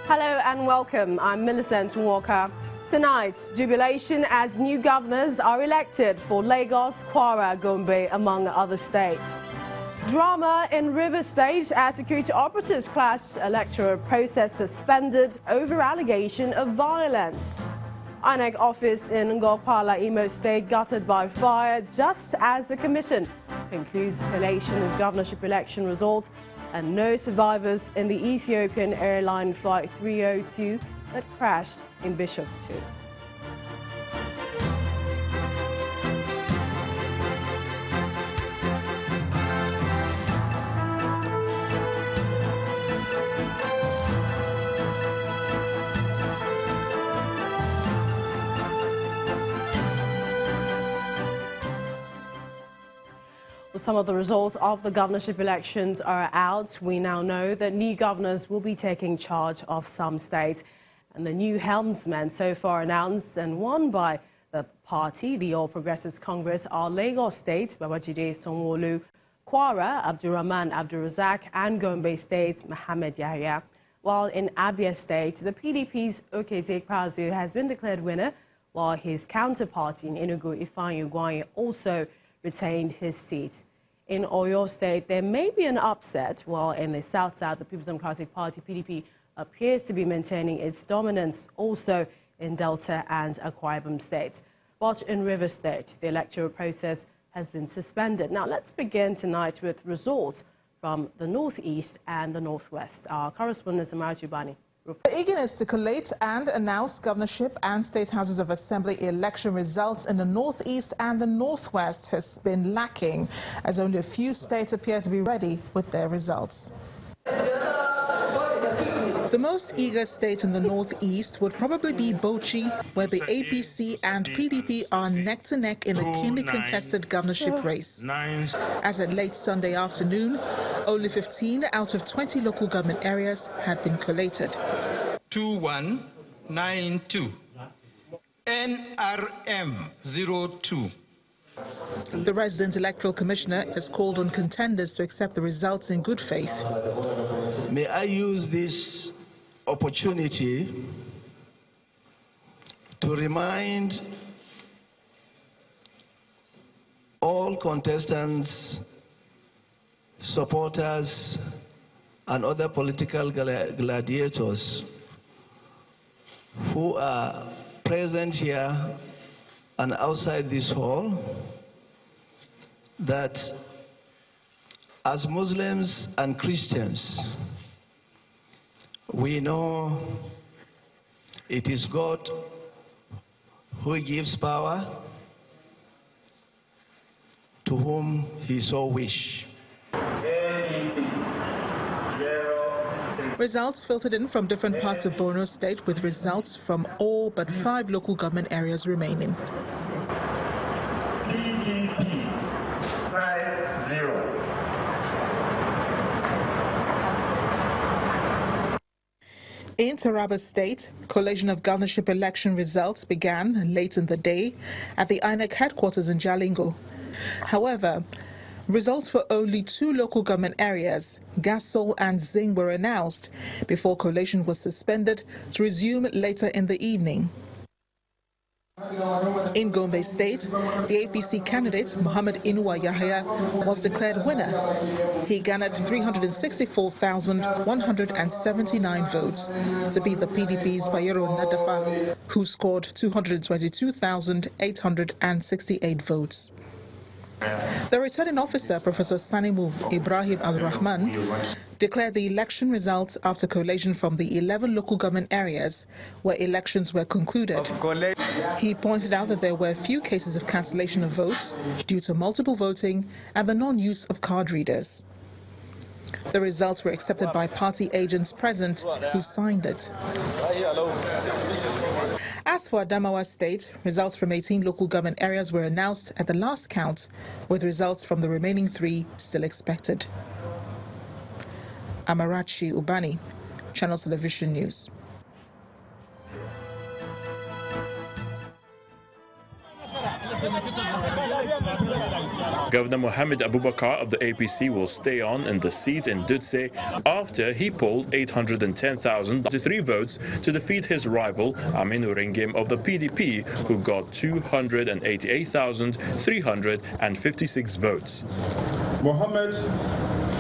Hello and welcome. I'm Millicent Walker. Tonight, jubilation as new governors are elected for Lagos, Kwara, Gombe, among other states. Drama in River State as security operatives clash, electoral process suspended over allegation of violence. INEC office in Ngokpala, Imo State gutted by fire just as the commission concludes collation of governorship election results, and no survivors in the Ethiopian airline flight 302 that crashed in Bishop 2. Some of the results of the governorship elections are out. We now know that new governors will be taking charge of some states. And the new helmsmen so far announced and won by the party, the All Progressives Congress, are Lagos State, Babajide Sanwo-Olu, Kwara, Abdurrahman Abdurrazak, and Gombe State, Mohammed Yahya. While in Abia State, the PDP's Okezie Ikpeazu has been declared winner, while his counterparty in Enugu, Ifeanyi Ugwuanyi, also retained his seat. In Oyo State, there may be an upset, while in the South-South, the People's Democratic Party, PDP, appears to be maintaining its dominance also in Delta and Akwa Ibom states. But in River State, the electoral process has been suspended. Now, let's begin tonight with results from the Northeast and the Northwest. Our correspondent, Amarachi Bani. The eagerness to collate and announce governorship and state houses of assembly election results in the Northeast and the Northwest has been lacking, as only a few states appear to be ready with their results. The most eager state in the Northeast would probably be Bauchi, where the APC and PDP are neck-to-neck in a keenly contested governorship race. As at late Sunday afternoon, only 15 out of 20 local government areas had been collated. 2192 NRM 02. The resident electoral commissioner has called on contenders to accept the results in good faith. May I use this opportunity to remind all contestants, supporters, and other political gladiators who are present here and outside this hall that as Muslims and Christians, we know it is God who gives power to whom he so wish. Results filtered in from different parts of Borno State, with results from all but 5 local government areas remaining. In Taraba State, collation of governorship election results began late in the day at the INEC headquarters in Jalingo. However, results for only 2 local government areas, Gasol and Zing, were announced before collation was suspended to resume later in the evening. In Gombe State, the APC candidate, Mohammed Inuwa Yahya, was declared winner. He garnered 364,179 votes to beat the PDP's Bayero Nadafa, who scored 222,868 votes. The returning officer, Professor Sanimu Ibrahim Al-Rahman, declared the election results after collation from the 11 local government areas where elections were concluded. He pointed out that there were few cases of cancellation of votes due to multiple voting and the non-use of card readers. The results were accepted by party agents present who signed it. As for Adamawa State, results from 18 local government areas were announced at the last count, with results from the remaining 3 still expected. Amarachi Ubani, Channels Television News. Governor Mohammed Abubakar of the APC will stay on in the seat in Dutse after he polled 810,003 votes to defeat his rival Aminu Ringim of the PDP, who got 288,356 votes. Mohammed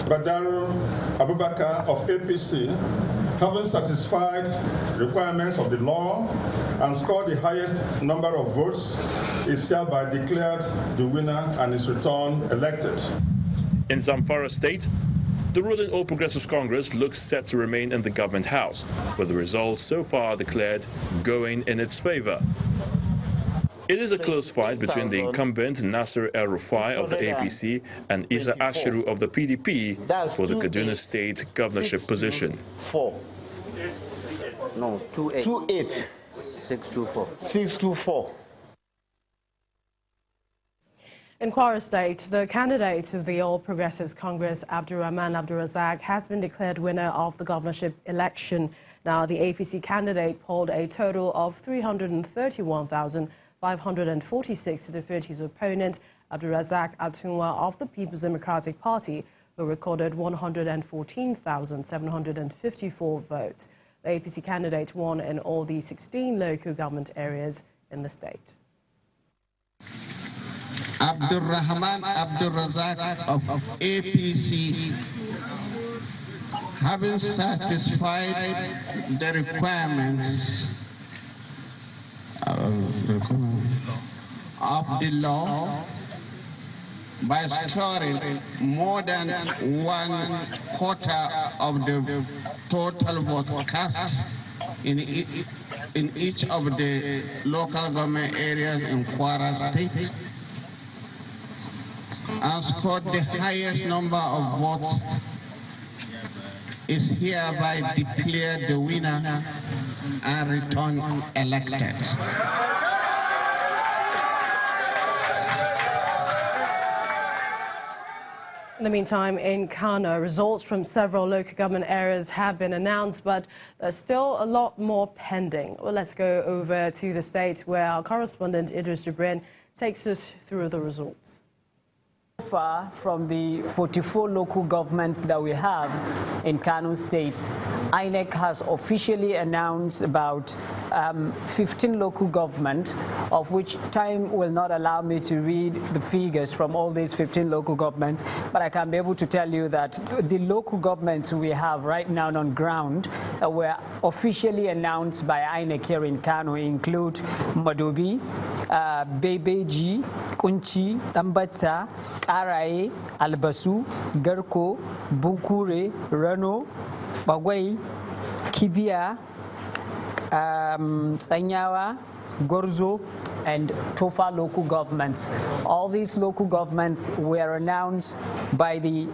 Badaru Abubakar of APC, having satisfied requirements of the law and scored the highest number of votes, is hereby declared the winner and is returned elected. In Zamfara State, the ruling All Progressives Congress looks set to remain in the government house, with the results so far declared going in its favor. It is a close fight between the incumbent Nasser El-Rufai of the APC and Isa Ashiru of the PDP for the Kaduna State governorship position. 624. In Kwara State, the candidate of the All Progressives Congress, Abdurrahman Abdurazak, has been declared winner of the governorship election. Now, the APC candidate polled a total of 331,546 to defeat his opponent, Abdurazak Atunwa of the People's Democratic Party, who recorded 114,754 votes. The APC candidate won in all the 16 local government areas in the state. Abdurrahman Abdurazak of APC, having satisfied the requirements of the law by scoring more than 1/4 of the total vote cast in each of the local government areas in Kwara State, and scored the highest number of votes, is hereby declared the winner and returned elected. In the meantime, in Kano, results from several local government areas have been announced, but there's still a lot more pending. Well, let's go over to the state where our correspondent Idris Jibrin takes us through the results. Far from the 44 local governments that we have in Kano State, INEC has officially announced about 15 local governments, of which time will not allow me to read the figures from all these 15 local governments, but I can be able to tell you that the local governments we have right now on ground were officially announced by INEC here in Kano include Madobi, Bebeji, Kunchi, Tambata, Araye, Albasu, Garko, Bukure, Rano, Bagwai, Kibia, Tsanyawa, Gorzo, and Tofa local governments. All these local governments were announced by the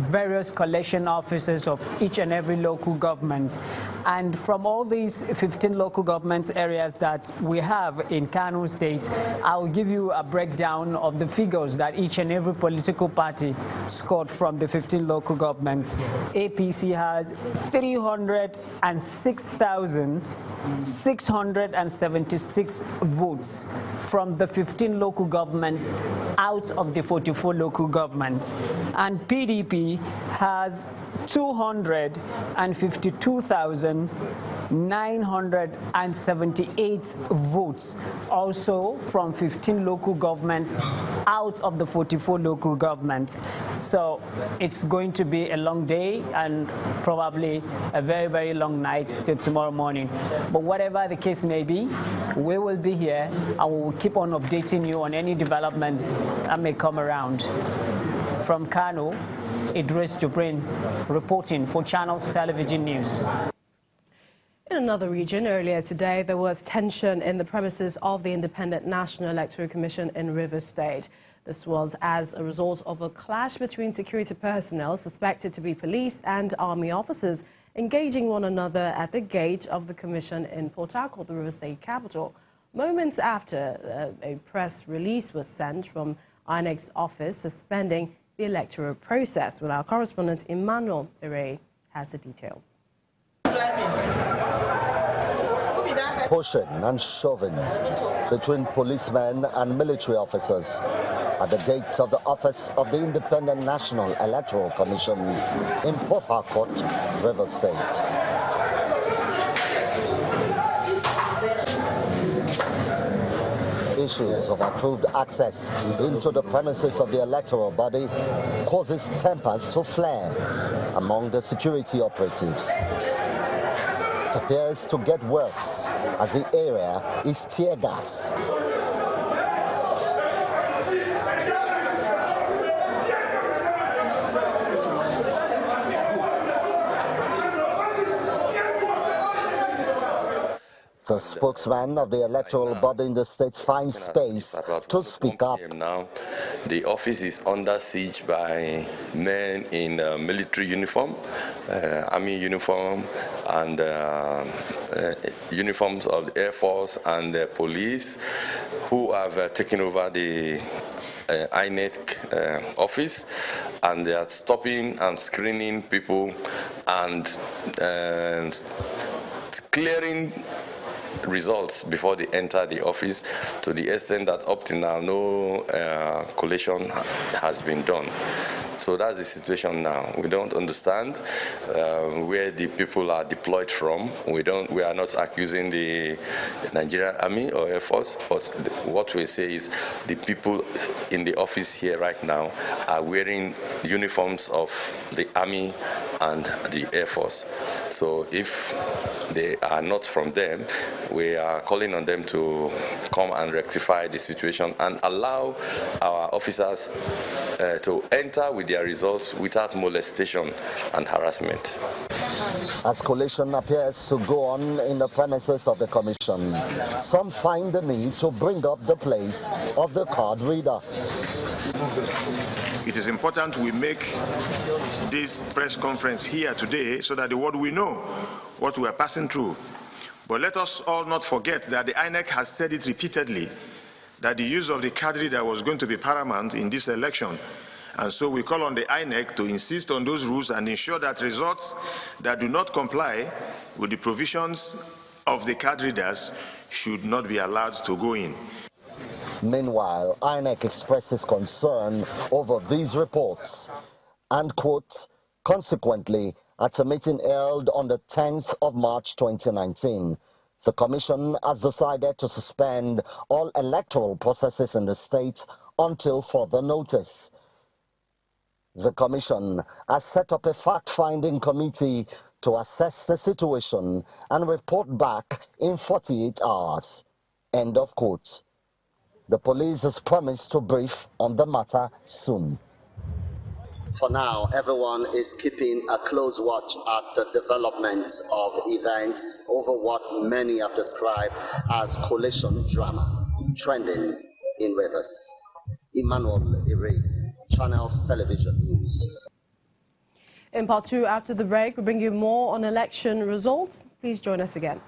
various collection officers of each and every local government. And from all these 15 local government areas that we have in Kano State, I'll give you a breakdown of the figures that each and every political party scored from the 15 local governments. APC has 306,676 votes from the 15 local governments out of the 44 local governments. And PDP has 252,978 votes, also from 15 local governments out of the 44 local governments. So it's going to be a long day and probably a very, very long night till tomorrow morning. But whatever the case may be, we will be here and we will keep on updating you on any developments that may come around. From Kano, Idris Jibrin reporting for Channels Television News. In another region, earlier today, there was tension in the premises of the Independent National Electoral Commission in Rivers State. This was as a result of a clash between security personnel suspected to be police and army officers engaging one another at the gate of the commission in Port Harcourt, the Rivers State capital. Moments after, a press release was sent from INEC's office suspending the electoral process. Well, our correspondent Emmanuel Ere has the details. Pushing and shoving between policemen and military officers at the gates of the office of the Independent National Electoral Commission in Port Harcourt, Rivers State. Issues of approved access into the premises of the electoral body causes tempers to flare among the security operatives. It appears to get worse as the area is tear-gassed. The spokesman of the electoral body in the state finds space to speak up. Now, the office is under siege by men in military uniform, army uniform, and uniforms of the Air Force and the police, who have taken over the INEC office, and they are stopping and screening people and clearing results before they enter the office, to the extent that up to now no collation has been done. So that's the situation now. We don't understand where the people are deployed from. We are not accusing the Nigerian Army or Air Force, but what we say is the people in the office here right now are wearing uniforms of the Army and the Air Force. So if they are not from them, we are calling on them to come and rectify the situation and allow our officers to enter with their results without molestation and harassment. As collation appears to go on in the premises of the commission, some find the need to bring up the place of the card reader. It is important we make this press conference here today so that the world will know what we are passing through. But let us all not forget that the INEC has said it repeatedly that the use of the card reader was going to be paramount in this election. And so we call on the INEC to insist on those rules and ensure that results that do not comply with the provisions of the card readers should not be allowed to go in. Meanwhile, INEC expresses concern over these reports and, quote, consequently, at a meeting held on the 10th of March 2019, the Commission has decided to suspend all electoral processes in the state until further notice. The Commission has set up a fact-finding committee to assess the situation and report back in 48 hours. End of quote. The police has promised to brief on the matter soon. For now, everyone is keeping a close watch at the development of events over what many have described as collation drama trending in Rivers. Emmanuel Ire, Channels Television News. In part 2, after the break, we bring you more on election results. Please join us again.